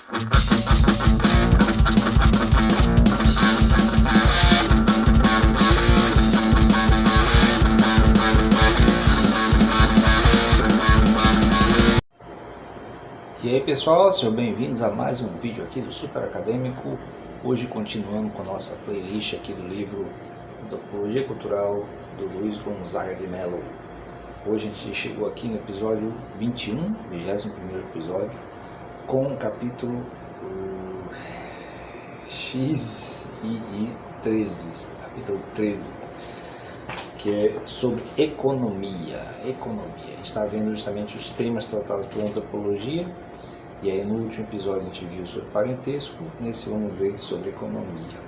E aí pessoal, sejam bem-vindos a mais um vídeo aqui do Super Acadêmico. Hoje continuando com a nossa playlist aqui do livro Antropologia Cultural do Luiz Gonzaga de Mello. Hoje a gente chegou aqui no episódio 21, 21º episódio, com o capítulo capítulo 13, que é sobre economia. A gente está vendo justamente os temas tratados por antropologia. E aí no último episódio a gente viu sobre parentesco, nesse vamos ver sobre economia.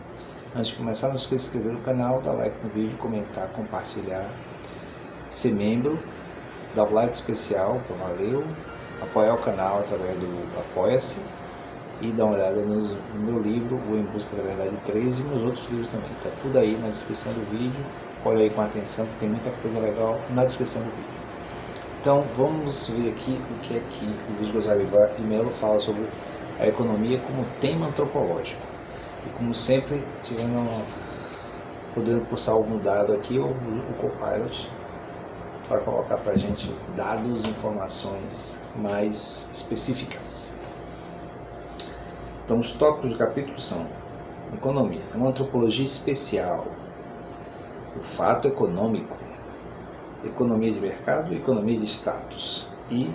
Antes de começar, não esqueça de se inscrever no canal, dar like no vídeo, comentar, compartilhar, ser membro, dar o like especial, valeu, apoiar o canal através do Apoia-se e dar uma olhada no meu livro, O Em Busca da Verdade 13 e meus outros livros também. Está tudo aí na descrição do vídeo, olha aí com atenção que tem muita coisa legal na descrição do vídeo. Então vamos ver aqui o que é que o Luiz Gonzaga de Mello fala sobre a economia como tema antropológico. E como sempre, podendo postar algum dado aqui, o Copilot, para colocar para a gente dados, informações mais específicas. Então os tópicos do capítulo são: economia, uma antropologia especial, o fato econômico, economia de mercado, economia de status e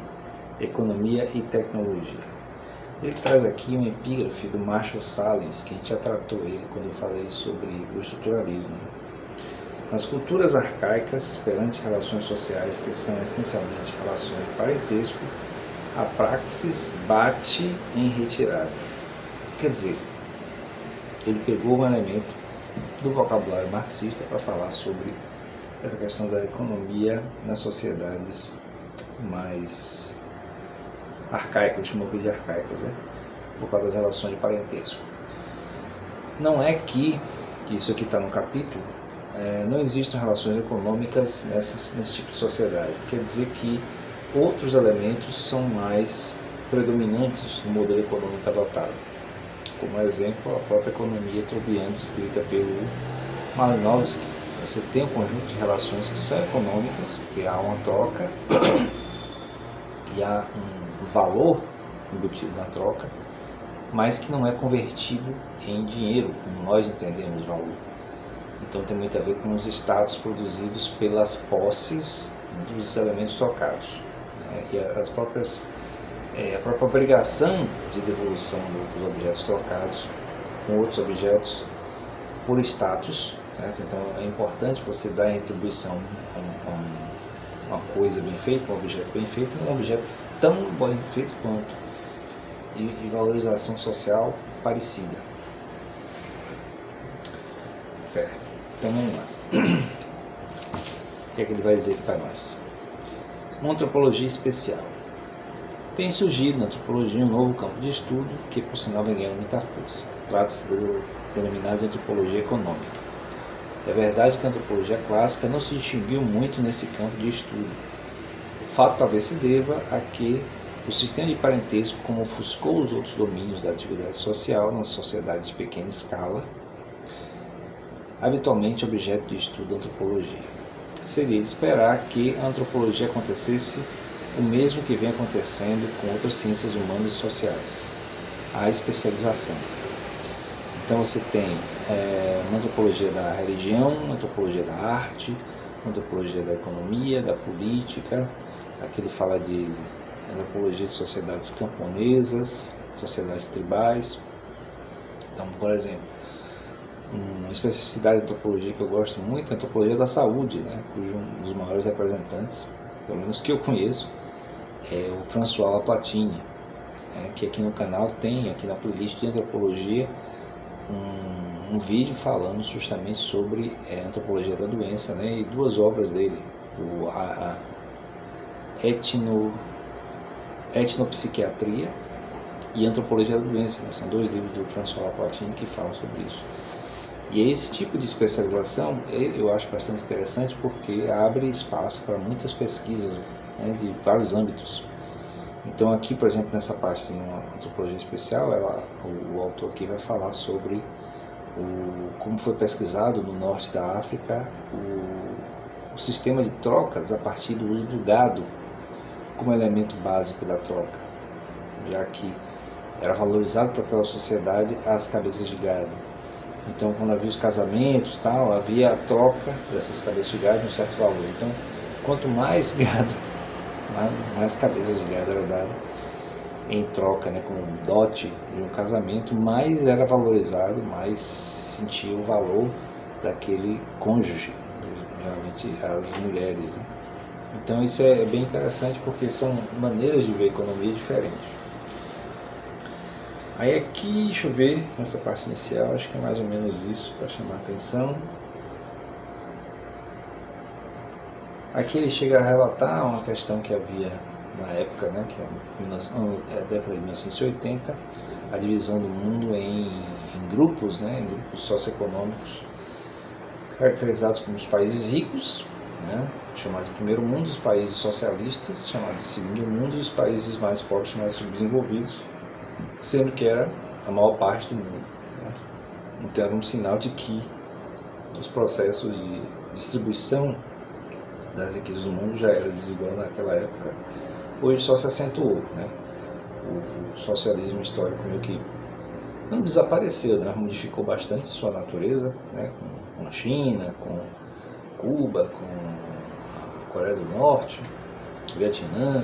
economia e tecnologia. Ele traz aqui um epígrafe do Marshall Sahlins, que a gente já tratou ele quando eu falei sobre o estruturalismo. Nas culturas arcaicas, perante relações sociais que são essencialmente relações de parentesco, a praxis bate em retirada. Quer dizer, ele pegou um elemento do vocabulário marxista para falar sobre essa questão da economia nas sociedades mais arcaicas, chamou de arcaicas, né? Por causa das relações de parentesco. Não é que isso aqui está no capítulo, não existem relações econômicas nesse tipo de sociedade. Quer dizer que outros elementos são mais predominantes no modelo econômico adotado. Como exemplo, a própria economia trobiana descrita pelo Malinowski. Você tem um conjunto de relações que são econômicas, que há uma troca e há um valor embutido na troca, mas que não é convertido em dinheiro, como nós entendemos valor. Então tem muito a ver com os status produzidos pelas posses dos elementos trocados. E a própria obrigação de devolução dos objetos trocados com outros objetos por status. Certo? Então é importante você dar em retribuição uma coisa bem feita, um objeto bem feito, um objeto tão bem feito quanto, de valorização social parecida. Certo? Então vamos lá. O que é que ele vai dizer aqui para nós? Uma antropologia especial. Tem surgido na antropologia um novo campo de estudo que, por sinal, vem ganhando muita força. Trata-se do denominado de antropologia econômica. É verdade que a antropologia clássica não se distinguiu muito nesse campo de estudo. O fato talvez se deva a que o sistema de parentesco, como ofuscou os outros domínios da atividade social nas sociedades de pequena escala, habitualmente objeto de estudo da antropologia. Seria de esperar que a antropologia acontecesse o mesmo que vem acontecendo com outras ciências humanas e sociais, a especialização. Então você tem uma antropologia da religião, uma antropologia da arte, uma antropologia da economia, da política. Aqui ele fala de antropologia de sociedades camponesas, sociedades tribais. Então, por exemplo, uma especificidade de antropologia que eu gosto muito é a antropologia da saúde, né? Cujo um dos maiores representantes, pelo menos que eu conheço, é o François Laplatine, que aqui no canal tem, aqui na playlist de antropologia, um vídeo falando justamente sobre antropologia da doença, né, e duas obras dele, a Etnopsiquiatria e Antropologia da Doença, né, são dois livros do François Laplatine que falam sobre isso. E esse tipo de especialização eu acho bastante interessante porque abre espaço para muitas pesquisas, né, de vários âmbitos. Então aqui, por exemplo, nessa parte tem uma antropologia especial, o autor aqui vai falar sobre como foi pesquisado no norte da África o sistema de trocas a partir do uso do gado como elemento básico da troca, já que era valorizado para aquela sociedade as cabeças de gado. Então, quando havia os casamentos, tal, havia a troca dessas cabeças de gado de um certo valor. Então, quanto mais gado, mais cabeças de gado era dado em troca, né, como dote de um casamento, mais era valorizado, mais se sentia o valor daquele cônjuge, geralmente as mulheres, né? Então isso é bem interessante porque são maneiras de ver a economia diferentes. Aí aqui, deixa eu ver, nessa parte inicial, acho que é mais ou menos isso para chamar a atenção. Aqui ele chega a relatar uma questão que havia na época, né, que é a década de 1980, a divisão do mundo em grupos, né, em grupos socioeconômicos, caracterizados como os países ricos, né, chamados de primeiro mundo, os países socialistas, chamados de segundo mundo, e os países mais pobres, chamados de subdesenvolvidos, sendo que era a maior parte do mundo, né? Então era um sinal de que os processos de distribuição das riquezas do mundo já era desigual naquela época. Hoje só se acentuou, né? O socialismo histórico meio que não desapareceu, né? Modificou bastante sua natureza, né? Com a China, com Cuba, com a Coreia do Norte, Vietnã,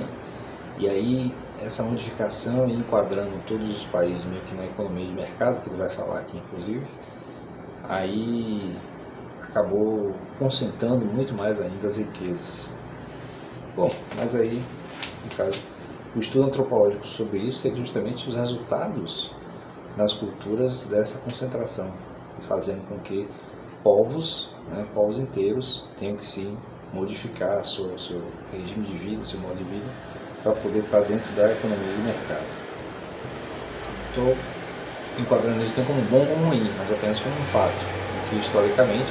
e aí essa modificação e enquadrando todos os países meio que na economia de mercado, que ele vai falar aqui inclusive, aí acabou concentrando muito mais ainda as riquezas. Bom, mas aí, no caso, o estudo antropológico sobre isso seria justamente os resultados nas culturas dessa concentração, fazendo com que povos, né, povos inteiros tenham que se modificar seu regime de vida, seu modo de vida, para poder estar dentro da economia de mercado. Estou enquadrando isso não como bom ou como ruim, mas apenas como um fato, que historicamente,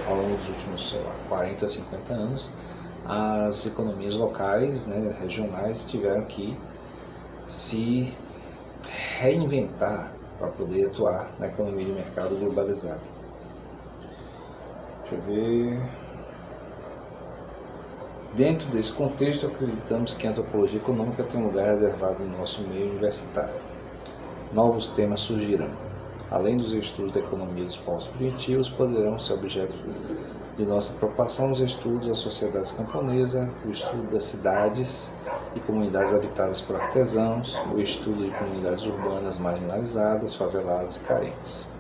ao longo dos últimos 40, 50 anos, as economias locais, né, regionais, tiveram que se reinventar para poder atuar na economia de mercado globalizada. Deixa eu ver. Dentro desse contexto, acreditamos que a antropologia econômica tem um lugar reservado no nosso meio universitário. Novos temas surgirão. Além dos estudos da economia dos povos primitivos, poderão ser objeto de nossa preocupação os estudos das sociedades camponesas, o estudo das cidades e comunidades habitadas por artesãos, o estudo de comunidades urbanas marginalizadas, faveladas e carentes.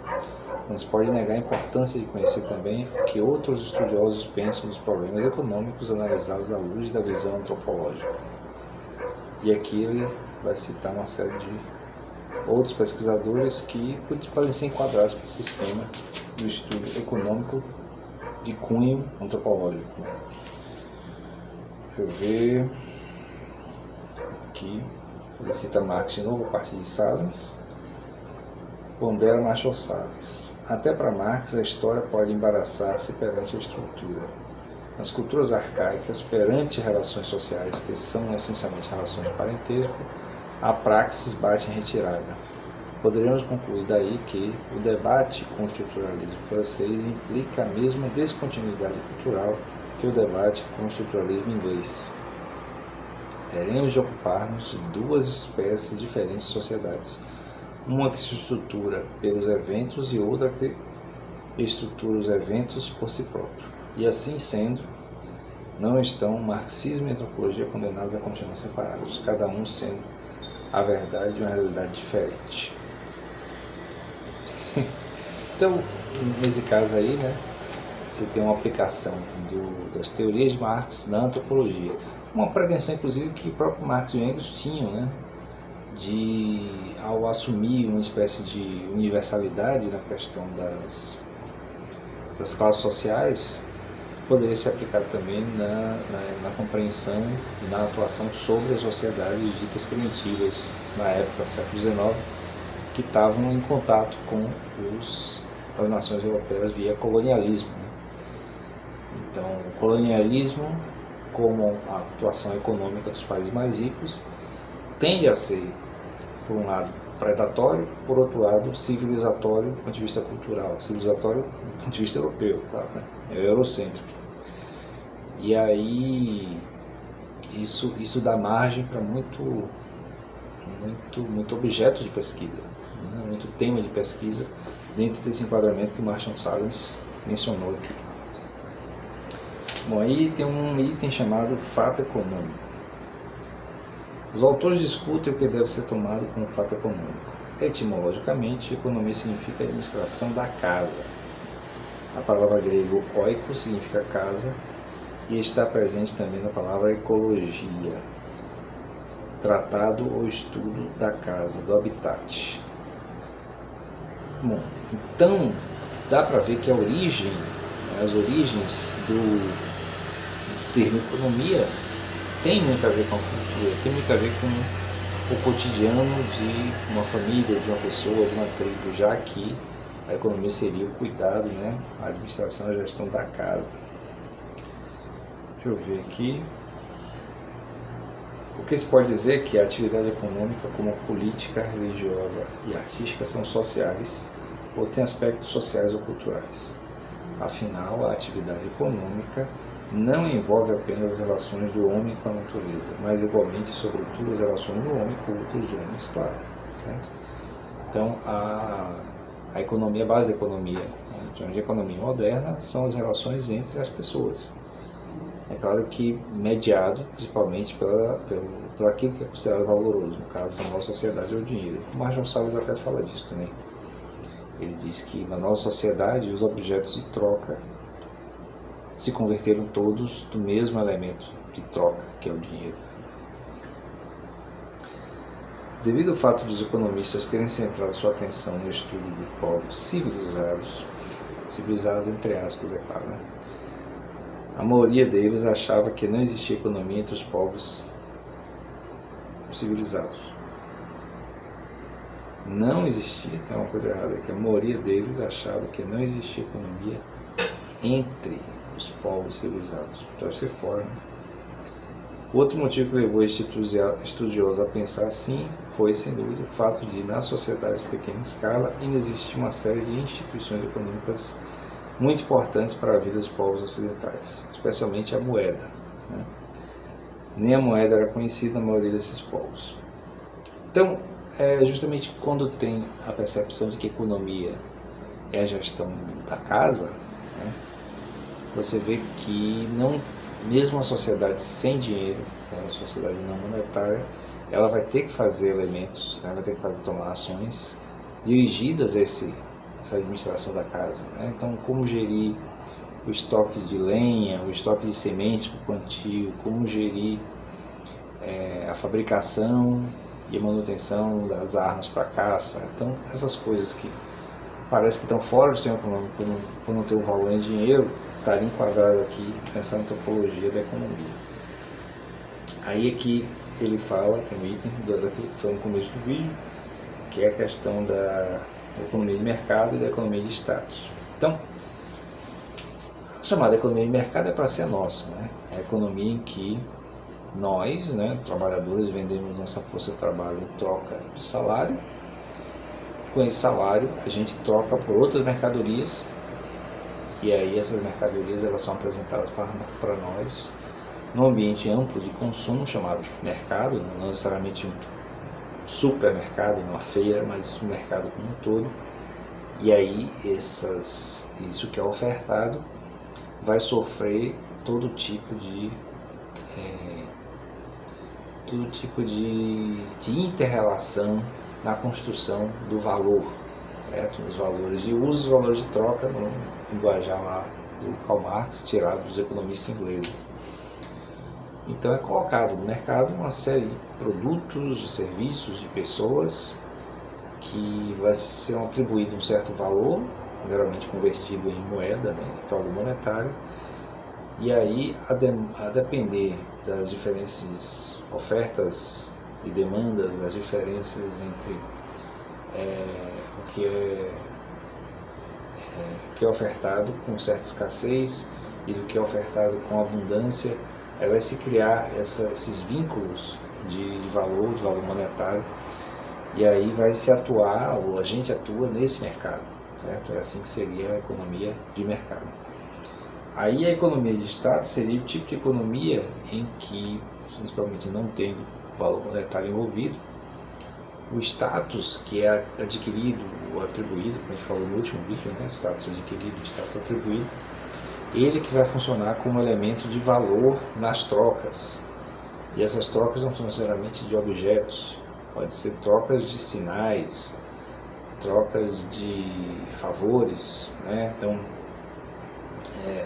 Não se pode negar a importância de conhecer também o que outros estudiosos pensam dos problemas econômicos analisados à luz da visão antropológica. E aqui ele vai citar uma série de outros pesquisadores que podem ser enquadrados para esse esquema do estudo econômico de cunho antropológico. Deixa eu ver. Aqui ele cita Marx de novo a partir de Salles. Pondera Marshall Salles. Até para Marx, a história pode embaraçar-se perante a estrutura. Nas culturas arcaicas, perante relações sociais que são essencialmente relações de parentesco, a praxis bate em retirada. Poderíamos concluir daí que o debate com o estruturalismo francês implica a mesma descontinuidade cultural que o debate com o estruturalismo inglês. Teremos de ocupar-nos de duas espécies diferentes de sociedades. Uma que se estrutura pelos eventos e outra que estrutura os eventos por si próprio. E assim sendo, não estão marxismo e antropologia condenados a continuar separados, cada um sendo a verdade de uma realidade diferente. Então, nesse caso aí, né, você tem uma aplicação das teorias de Marx na antropologia. Uma pretensão, inclusive, que o próprio Marx e Engels tinham, né, ao assumir uma espécie de universalidade na questão das classes sociais, poderia ser aplicado também na compreensão e na atuação sobre as sociedades ditas primitivas na época do século XIX, que estavam em contato com as nações europeias via colonialismo. Então, o colonialismo, como a atuação econômica dos países mais ricos, tende a ser, por um lado, predatório, por outro lado, civilizatório do ponto de vista cultural, civilizatório do ponto de vista europeu, claro, né? É eurocêntrico. E aí isso dá margem para muito objeto de pesquisa, né? Muito tema de pesquisa dentro desse enquadramento que o Marshall Sahlins mencionou aqui. Bom, aí tem um item chamado fato econômico. Os autores discutem o que deve ser tomado como fato econômico. Etimologicamente, economia significa administração da casa. A palavra grega oikos significa casa e está presente também na palavra ecologia, tratado ou estudo da casa, do habitat. Bom, então dá para ver que as origens do termo economia tem muito a ver com a cultura, tem muito a ver com o cotidiano de uma família, de uma pessoa, de uma tribo, já que a economia seria o cuidado, né, a administração e a gestão da casa. Deixa eu ver aqui. O que se pode dizer é que a atividade econômica, como política, religiosa e artística, são sociais ou têm aspectos sociais ou culturais. Afinal, a atividade econômica não envolve apenas as relações do homem com a natureza, mas igualmente, sobretudo, as relações do homem com outros homens, claro. Certo? Então, a economia, a base da economia, de economia moderna, são as relações entre as pessoas. É claro que mediado, principalmente, por aquilo que é considerado valoroso, no caso da nossa sociedade, é o dinheiro. O Marshall Sahlins até fala disso também. Ele diz que na nossa sociedade os objetos de troca se converteram todos do mesmo elemento de troca, que é o dinheiro. Devido ao fato dos economistas terem centrado sua atenção no estudo de povos civilizados entre aspas, é claro, né? A maioria deles achava que não existia economia entre os povos civilizados. Não existia, tem uma coisa errada aqui, a maioria deles achava que não existia economia entre os povos civilizados. Deve ser fora, né? Outro motivo que levou este estudioso a pensar assim foi, sem dúvida, o fato de, na sociedade de pequena escala, ainda existir uma série de instituições econômicas muito importantes para a vida dos povos ocidentais, especialmente a moeda, né? Nem a moeda era conhecida na maioria desses povos. Então, justamente quando tem a percepção de que economia é a gestão da casa, né, você vê que não, mesmo a sociedade sem dinheiro, a sociedade não monetária, ela vai ter que fazer elementos, né, vai ter que tomar ações dirigidas a essa administração da casa, né? Então, como gerir o estoque de lenha, o estoque de sementes para o plantio, como gerir a fabricação e a manutenção das armas para caça. Então, essas coisas que parece que estão fora do sistema econômico por não ter um valor em dinheiro, estaria enquadrado aqui nessa antropologia da economia. Aí aqui ele fala, tem um item daquilo que foi no começo do vídeo, que é a questão da economia de mercado e da economia de status. Então, a chamada economia de mercado é para ser nossa, né? É a economia em que nós, né, trabalhadores, vendemos nossa força de trabalho em troca de salário. Com esse salário, a gente troca por outras mercadorias, e aí essas mercadorias elas são apresentadas para nós num ambiente amplo de consumo chamado mercado, não necessariamente um supermercado, uma feira, mas o mercado como um todo. E aí isso que é ofertado vai sofrer todo tipo de inter-relação na construção do valor, certo? Os valores de uso, os valores de troca, no linguajar lá do Karl Marx, tirado dos economistas ingleses. Então é colocado no mercado uma série de produtos, de serviços, de pessoas, que vai ser atribuído um certo valor, geralmente convertido em moeda, né, em valor monetário, e aí, a depender das diferentes ofertas e demandas, das diferenças entre o que é ofertado com certa escassez e do que é ofertado com abundância, vai se criar esses vínculos de valor monetário, e aí vai se atuar, ou a gente atua nesse mercado, certo? É assim que seria a economia de mercado. Aí a economia de Estado seria o tipo de economia em que, principalmente não tendo valor monetário envolvido, o status que é adquirido ou atribuído, como a gente falou no último vídeo, né? Status adquirido, status atribuído, ele que vai funcionar como elemento de valor nas trocas. E essas trocas não são necessariamente de objetos, pode ser trocas de sinais, trocas de favores, né? Então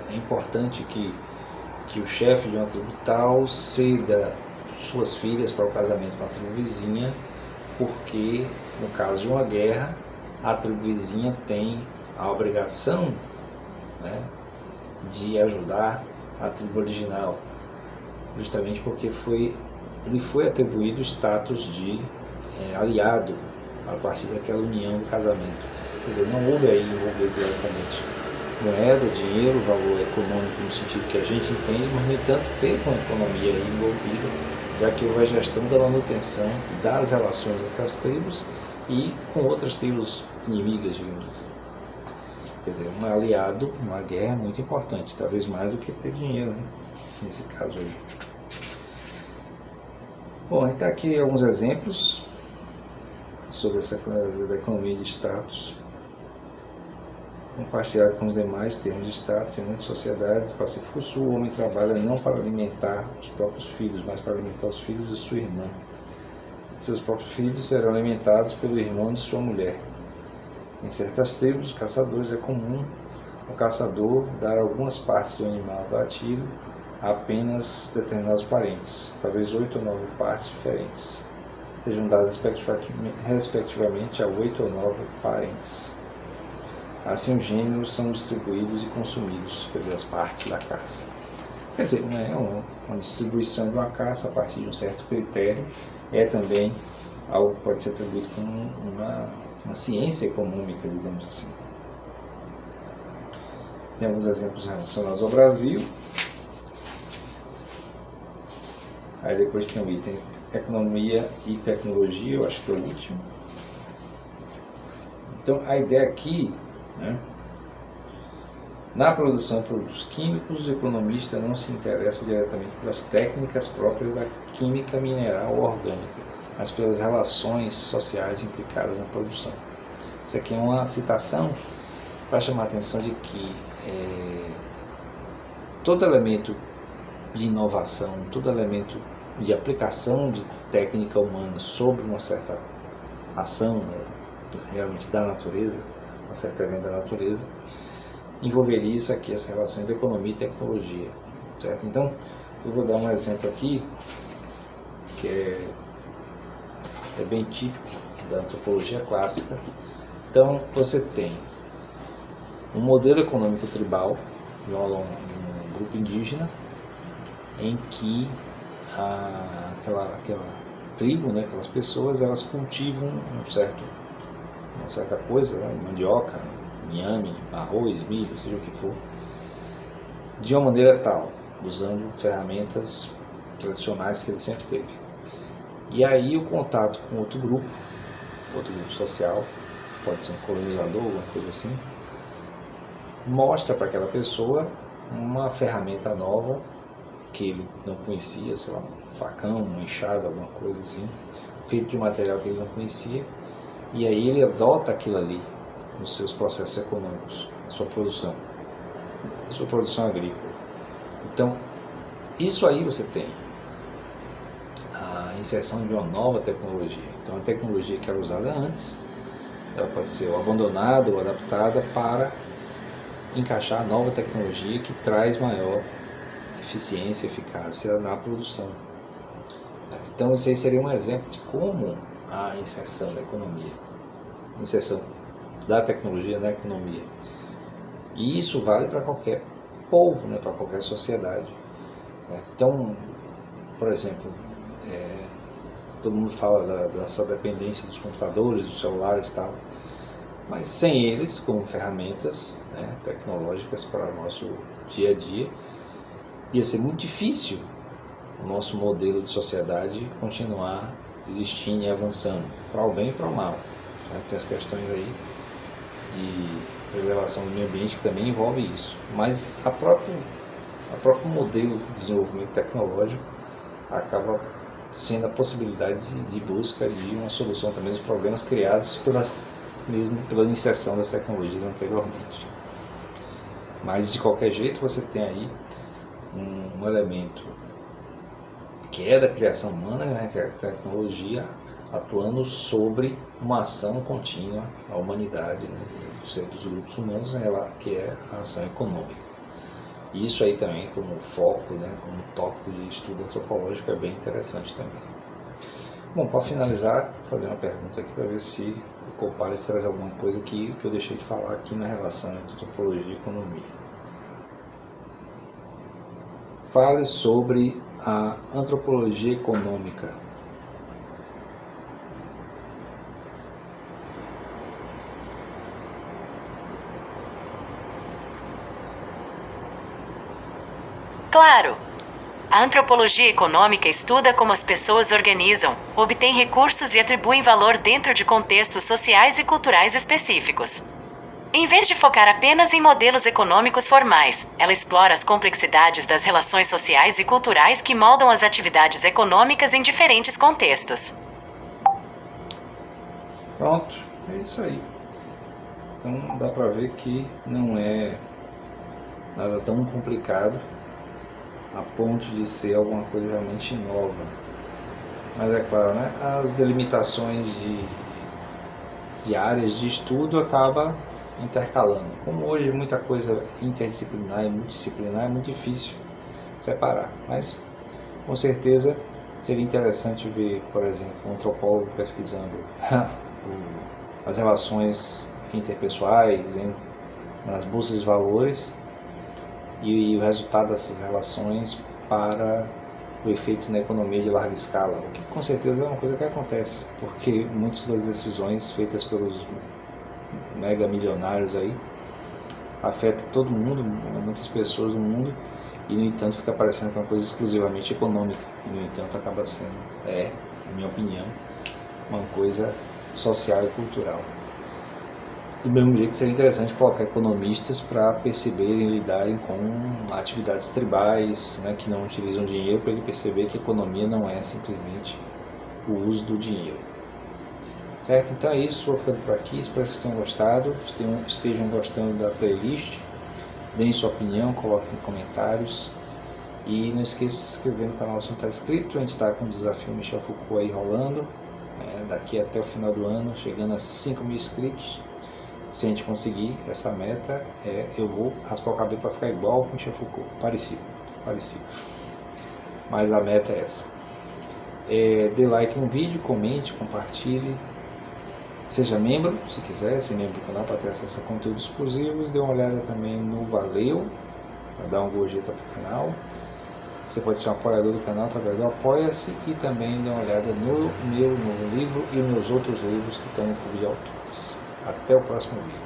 é importante que o chefe de uma tribo tal ceda suas filhas para o casamento com a tribo vizinha, porque no caso de uma guerra, a tribo vizinha tem a obrigação, né, de ajudar a tribo original, justamente porque lhe foi atribuído o status de aliado a partir daquela união do casamento. Quer dizer, não houve aí envolvido diretamente moeda, dinheiro, valor econômico no sentido que a gente entende, mas no entanto teve uma economia aí envolvida, já que houve a gestão da manutenção das relações entre as tribos e com outras tribos inimigas, digamos assim. Quer dizer, um aliado, uma guerra muito importante, talvez mais do que ter dinheiro, né? Nesse caso aí. Bom, então aqui alguns exemplos sobre essa da economia de status, compartilhado com os demais termos de status. Em muitas sociedades do Pacífico Sul, o homem trabalha não para alimentar os próprios filhos, mas para alimentar os filhos de sua irmã. Seus próprios filhos serão alimentados pelo irmão de sua mulher. Em certas tribos de caçadores é comum o caçador dar algumas partes do animal abatido a apenas determinados parentes, talvez 8 ou 9 partes diferentes, sejam dadas respectivamente a 8 ou 9 parentes. Assim os gêneros são distribuídos e consumidos, quer dizer, as partes da caça. Quer dizer, não é uma distribuição de uma caça a partir de um certo critério, é também algo que pode ser atribuído como uma ciência econômica, digamos assim. Tem alguns exemplos relacionados ao Brasil. Aí depois tem o item economia e tecnologia, eu acho que é o último. Então a ideia aqui, né, na produção de produtos químicos, o economista não se interessa diretamente pelas técnicas próprias da química mineral ou orgânica, mas pelas relações sociais implicadas na produção. Isso aqui é uma citação para chamar a atenção de que todo elemento de inovação, todo elemento de aplicação de técnica humana sobre uma certa ação, né, realmente da natureza, uma certa evento da natureza, envolveria isso aqui, essa relação entre economia e tecnologia, certo? Então, eu vou dar um exemplo aqui que é bem típico da antropologia clássica. Então, você tem um modelo econômico tribal de um grupo indígena em que aquela tribo, né, aquelas pessoas, elas cultivam uma certa coisa, né, mandioca, inhame, arroz, milho, seja o que for, de uma maneira tal, usando ferramentas tradicionais que ele sempre teve. E aí o contato com outro grupo social, pode ser um colonizador, alguma coisa assim, mostra para aquela pessoa uma ferramenta nova que ele não conhecia, sei lá, um facão, uma enxada, alguma coisa assim, feito de material que ele não conhecia, e aí ele adota aquilo ali nos seus processos econômicos, na sua produção agrícola. Então, isso aí você tem a inserção de uma nova tecnologia. Então, a tecnologia que era usada antes, ela pode ser ou abandonada ou adaptada para encaixar a nova tecnologia que traz maior eficiência e eficácia na produção. Então, isso aí seria um exemplo de como a inserção da economia, a inserção da tecnologia na economia. E isso vale para qualquer povo, né, para qualquer sociedade. Então, por exemplo, todo mundo fala da sua dependência dos computadores, dos celulares e tal, mas sem eles, como ferramentas, né, tecnológicas para o nosso dia a dia, ia ser muito difícil o nosso modelo de sociedade continuar existindo e avançando, para o bem e para o mal. Tem as questões aí de preservação do meio ambiente que também envolve isso. Mas a próprio modelo de desenvolvimento tecnológico acaba sendo a possibilidade de busca de uma solução também dos problemas criados pela iniciação das tecnologias anteriormente. Mas de qualquer jeito você tem aí um elemento que é da criação humana, né, que é a tecnologia, atuando sobre uma ação contínua à humanidade, né, dos grupos humanos, né, que é a ação econômica. E isso aí também como foco, né, como tópico de estudo antropológico é bem interessante também. Bom, para finalizar, vou fazer uma pergunta aqui para ver se o Copilot traz alguma coisa que eu deixei de falar aqui na relação entre antropologia e economia. Fale sobre a antropologia econômica. Claro! A antropologia econômica estuda como as pessoas organizam, obtêm recursos e atribuem valor dentro de contextos sociais e culturais específicos. Em vez de focar apenas em modelos econômicos formais, ela explora as complexidades das relações sociais e culturais que moldam as atividades econômicas em diferentes contextos. Pronto, é isso aí. Então dá para ver que não é nada tão complicado a ponto de ser alguma coisa realmente nova. Mas é claro, né, as delimitações de áreas de estudo acaba intercalando. Como hoje muita coisa interdisciplinar e multidisciplinar, é muito difícil separar. Mas com certeza seria interessante ver, por exemplo, um antropólogo pesquisando as relações interpessoais nas bolsas de valores e o resultado dessas relações para o efeito na economia de larga escala, o que com certeza é uma coisa que acontece, porque muitas das decisões feitas pelos mega milionários aí afeta todo mundo, muitas pessoas do mundo, e no entanto fica parecendo que é uma coisa exclusivamente econômica, e no entanto acaba sendo, na minha opinião, uma coisa social e cultural. Do mesmo jeito que seria interessante colocar economistas para perceberem e lidarem com atividades tribais, né, que não utilizam dinheiro, para ele perceber que economia não é simplesmente o uso do dinheiro. Certo? Então é isso, vou ficando por aqui, espero que vocês tenham gostado, estejam gostando da playlist, deem sua opinião, coloquem comentários e não esqueça de se inscrever no canal se não está inscrito. A gente está com o desafio Michel Foucault aí rolando, daqui até o final do ano, chegando a 5.000 inscritos. Se a gente conseguir essa meta, eu vou raspar o cabelo para ficar igual com o Michel Foucault, parecido, mas a meta é essa. Dê like no vídeo, comente, compartilhe, seja membro, se quiser, ser membro do canal para ter acesso a conteúdos exclusivos. Dê uma olhada também no Valeu, para dar uma gorjeta para o canal. Você pode ser um apoiador do canal através do Apoia-se e também dê uma olhada no meu novo livro e nos outros livros que estão no clube de autores. Até o próximo vídeo.